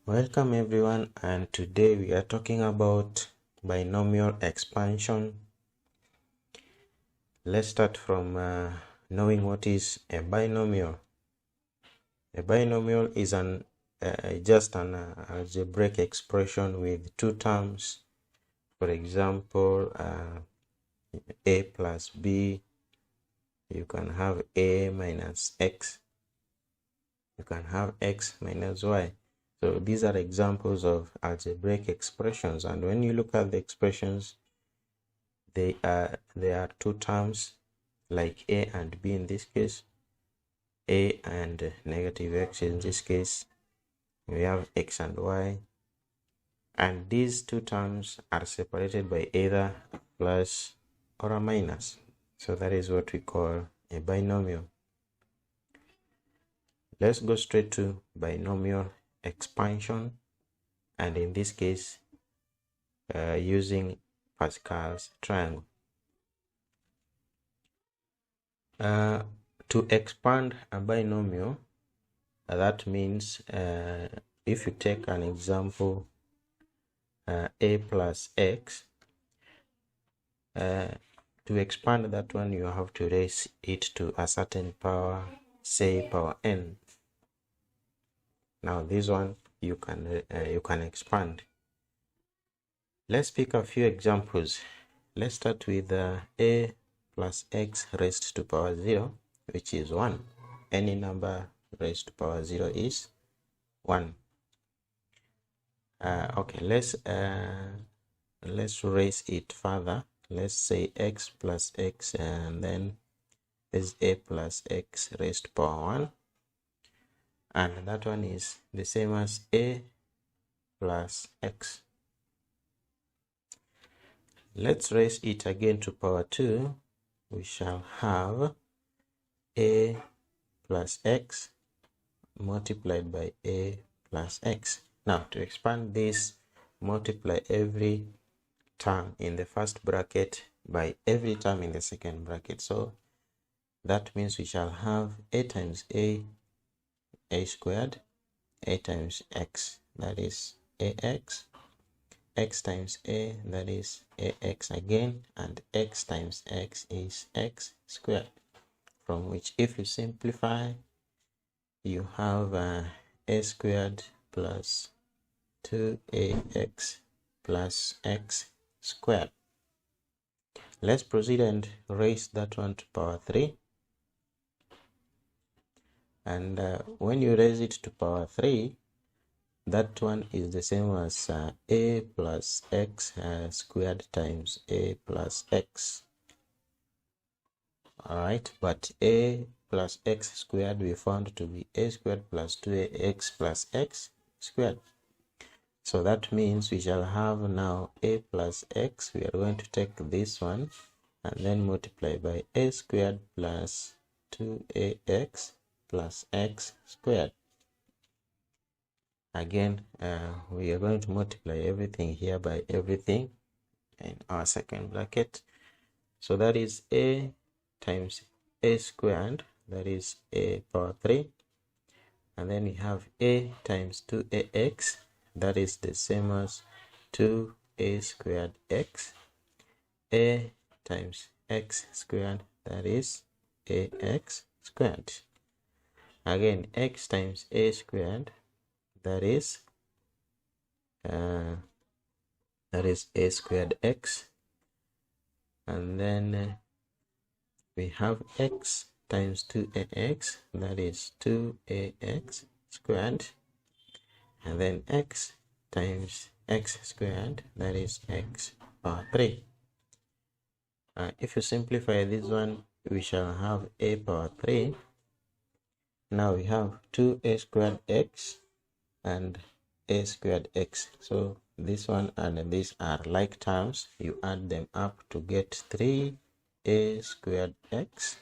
Welcome everyone, and today we are talking about binomial expansion. Let's start from knowing what is a binomial. A binomial is just an algebraic expression with two terms. For example, a plus b. You can have a minus x. You can have x minus y. So these are examples of algebraic expressions, and when you look at the expressions, there are two terms like a and b in this case, a and negative x in this case. We have x and y, and these two terms are separated by either a plus or a minus. So that is what we call a binomial. Let's go straight to binomial expansion, and in this case using Pascal's triangle. To expand a binomial, that means if you take an example, a plus x, to expand that one you have to raise it to a certain power, say power n. Now this one you can expand. Let's pick a few examples. Let's start with a plus x raised to power 0, which is 1. Any number raised to power 0 is 1. Okay, let's raise it further. Let's say x plus x, and then there's a plus x raised to power 1, and that one is the same as a plus x. Let's raise it again to power 2. We shall have a plus x multiplied by a plus x. Now to expand this, multiply every term in the first bracket by every term in the second bracket. So that means we shall have a times a squared, a times x, that is ax, x times a, that is ax again, and x times x is x squared, from which if you simplify, you have a squared plus 2ax plus x squared. Let's proceed and raise that one to power 3. And when you raise it to power 3, that one is the same as a plus x squared times a plus x. Alright, but a plus x squared we found to be a squared plus 2ax plus x squared. So that means we shall have now a plus x. We are going to take this one and then multiply by a squared plus 2ax plus x squared. Again, we are going to multiply everything here by everything in our second bracket. So that is a times a squared, that is a power 3. And then we have a times 2ax, that is the same as 2a squared x. A times x squared, that is ax squared. Again, x times a squared, that is a squared x, and then we have x times 2ax, that is 2ax squared, and then x times x squared, that is x power 3. If you simplify this one, we shall have a power 3. Now we have 2a squared x and a squared x. So this one and this are like terms. You add them up to get 3a squared x,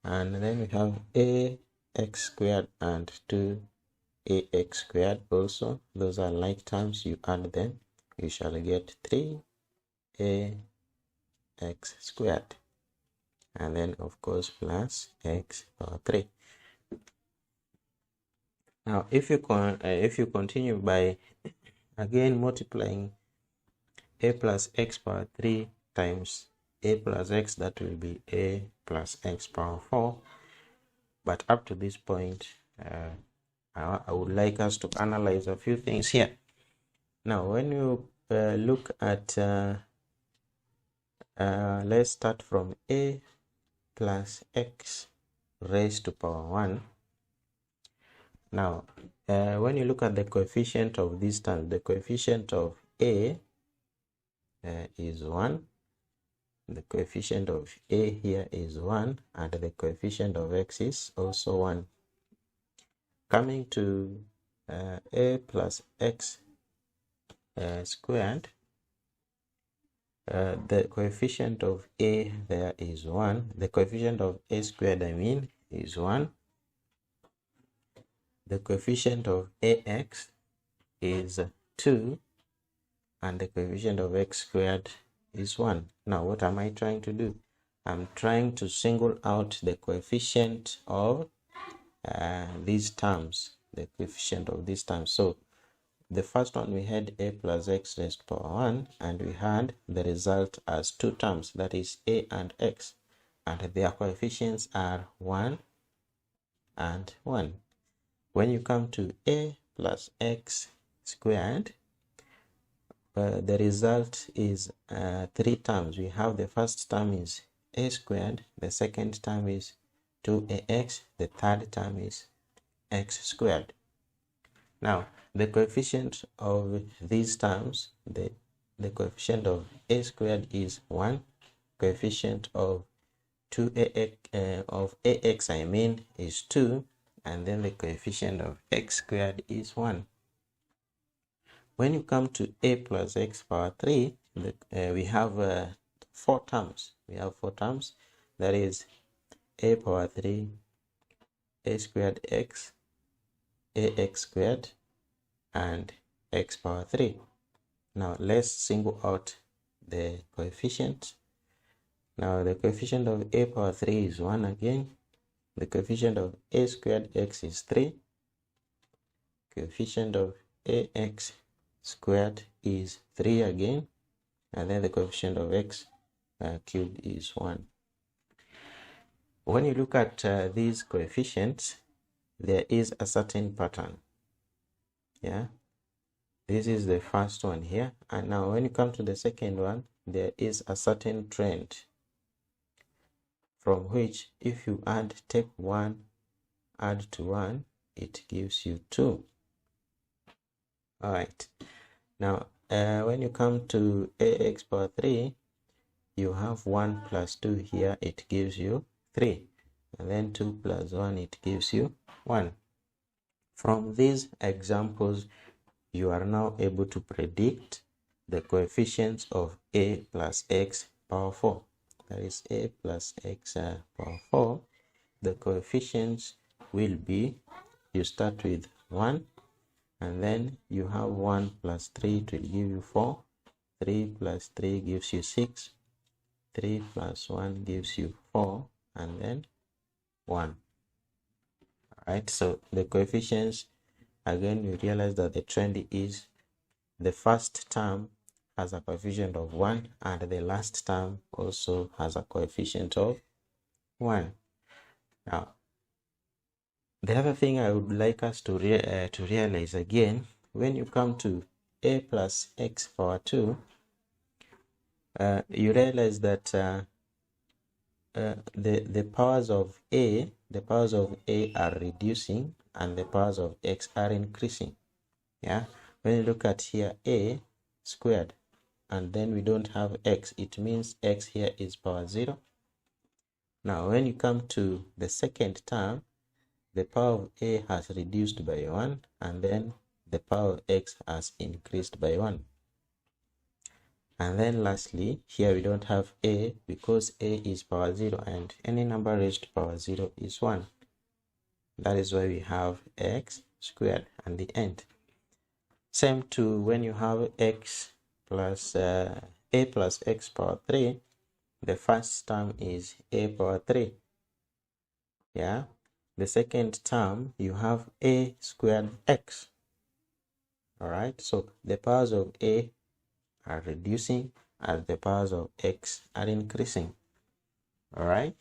and then we have a x squared and 2ax squared also. Those are like terms. You add them, you shall get 3ax squared, and then of course plus x power 3. Now, if you continue by again multiplying a plus x power 3 times a plus x, that will be a plus x power 4. But up to this point, I would like us to analyze a few things here. Now, when you look at, let's start from a plus x raised to power 1. Now, when you look at the coefficient of this term, the coefficient of a is 1. The coefficient of a here is 1, and the coefficient of x is also 1. Coming to a plus x squared, the coefficient of a there is 1. The coefficient of a squared, is 1. The coefficient of ax is 2, and the coefficient of x squared is 1. Now, what am I trying to do? I'm trying to single out the coefficient of these terms, the coefficient of these terms. So, the first one, we had a plus x raised to power 1, and we had the result as 2 terms, that is a and x, and their coefficients are 1 and 1. When you come to a plus x squared, the result is 3 terms. We have the first term is a squared, the second term is 2ax, the third term is x squared. Now, the coefficient of these terms, the coefficient of a squared is 1, coefficient of 2ax of ax is 2, and then the coefficient of x squared is 1. When you come to a plus x power 3, we have 4 terms. We have 4 terms. That is a power 3, a squared x, ax squared, and x power 3. Now, let's single out the coefficient. Now, the coefficient of a power 3 is 1 again. The coefficient of a squared x is 3. Coefficient of ax squared is 3 again. And then the coefficient of x cubed is 1. When you look at these coefficients, there is a certain pattern. Yeah, this is the first one here, and now when you come to the second one, there is a certain trend from which, if you take 1, add to 1, it gives you 2. All right. Now, when you come to ax power 3, you have 1 plus 2 here, it gives you 3. And then 2 plus 1, it gives you 1. From these examples, you are now able to predict the coefficients of a plus x power 4. That is a plus x power 4. The coefficients will be, you start with 1, and then you have 1 plus 3 to give you 4. 3 plus 3 gives you 6. 3 plus 1 gives you 4, and then 1. Alright, so the coefficients, again, you realize that the trend is the first term has a coefficient of 1, and the last term also has a coefficient of 1. Now, the other thing I would like us to realize again, when you come to a plus x power 2, you realize that the powers of a are reducing, and the powers of x are increasing. Yeah, when you look at here, a squared, and then we don't have x, it means x here is power 0. Now, when you come to the second term, the power of a has reduced by 1, and then the power of x has increased by 1. And then lastly, here we don't have a because a is power 0, and any number raised to power 0 is 1. That is why we have x squared at the end. Same to when you have x plus a plus x power 3, the first term is a power 3. Yeah, the second term, you have a squared x. All right, so the powers of a are reducing as the powers of x are increasing. All right,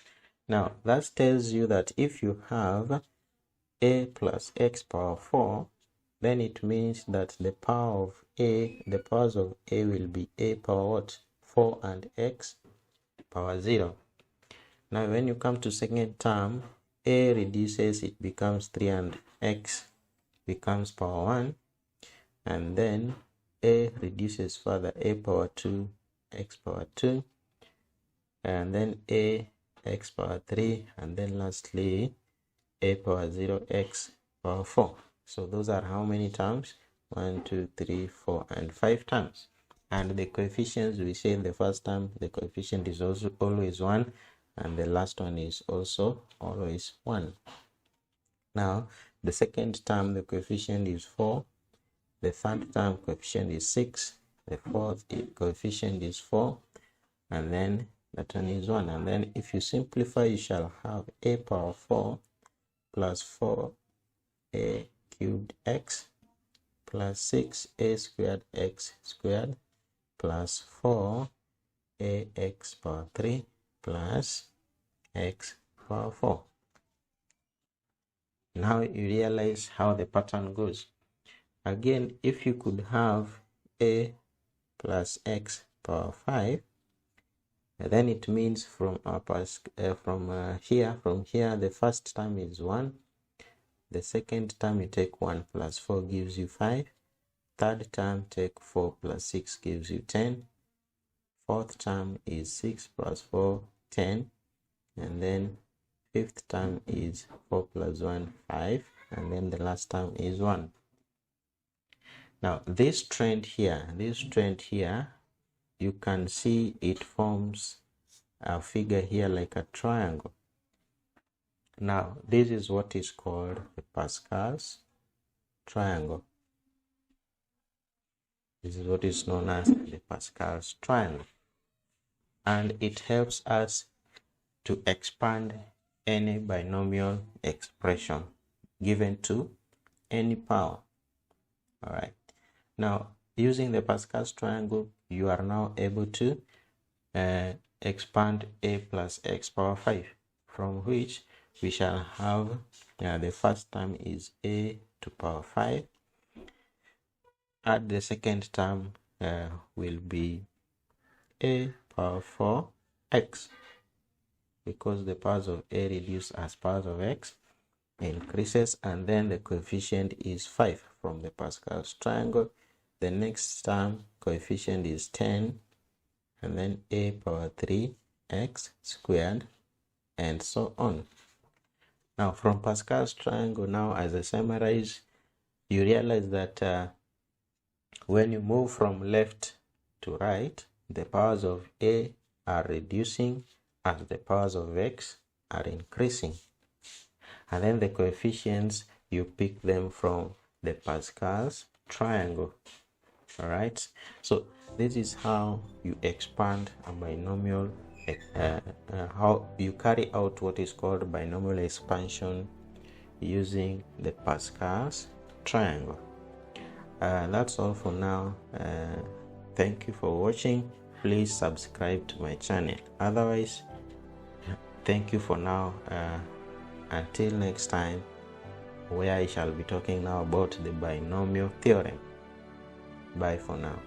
now that tells you that if you have a plus x power 4, then it means that the powers of a will be a power what? 4 and x power 0. Now when you come to second term, a reduces, it becomes 3 and x becomes power 1, and then a reduces further, a power 2, x power 2, and then a x power 3, and then lastly a power 0 x power 4. So those are how many terms? 1, 2, 3, 4, and 5 terms. And the coefficients, we say in the first term the coefficient is also always 1, and the last one is also always 1. Now the second term, the coefficient is 4, the third term coefficient is 6, the fourth coefficient is 4, and then that one is 1. And then if you simplify, you shall have a power 4 plus 4a cubed x plus 6a squared x squared plus 4ax power 3 plus x power 4. Now you realize how the pattern goes. Again, if you could have a plus x power 5, then it means from here the first term is 1, the second term you take 1 plus 4 gives you 5, third term take 4 plus 6 gives you 10, fourth term is 6 plus 4 10, and then fifth term is 4 plus 1 5, and then the last term is 1. Now this trend here, you can see it forms a figure here like a triangle. Now this is what is called the Pascal's triangle. This is what is known as the Pascal's triangle, and it helps us to expand any binomial expression given to any power. All right, now using the Pascal's triangle, you are now able to expand a plus x power 5, from which we shall have the first term is a to power 5, and the second term will be a power 4x, because the powers of a reduce as powers of x increases, and then the coefficient is 5 from the Pascal's triangle. The next term coefficient is 10, and then a power 3x squared, and so on. Now from Pascal's triangle, now as I summarize, you realize that when you move from left to right, the powers of a are reducing as the powers of x are increasing, and then the coefficients, you pick them from the Pascal's triangle. All right, so this is how you expand a binomial, how you carry out what is called binomial expansion using the Pascal's triangle. That's all for now. Thank you for watching. Please subscribe to my channel. Otherwise, thank you for now. Until next time, where I shall be talking now about the binomial theorem. Bye for now.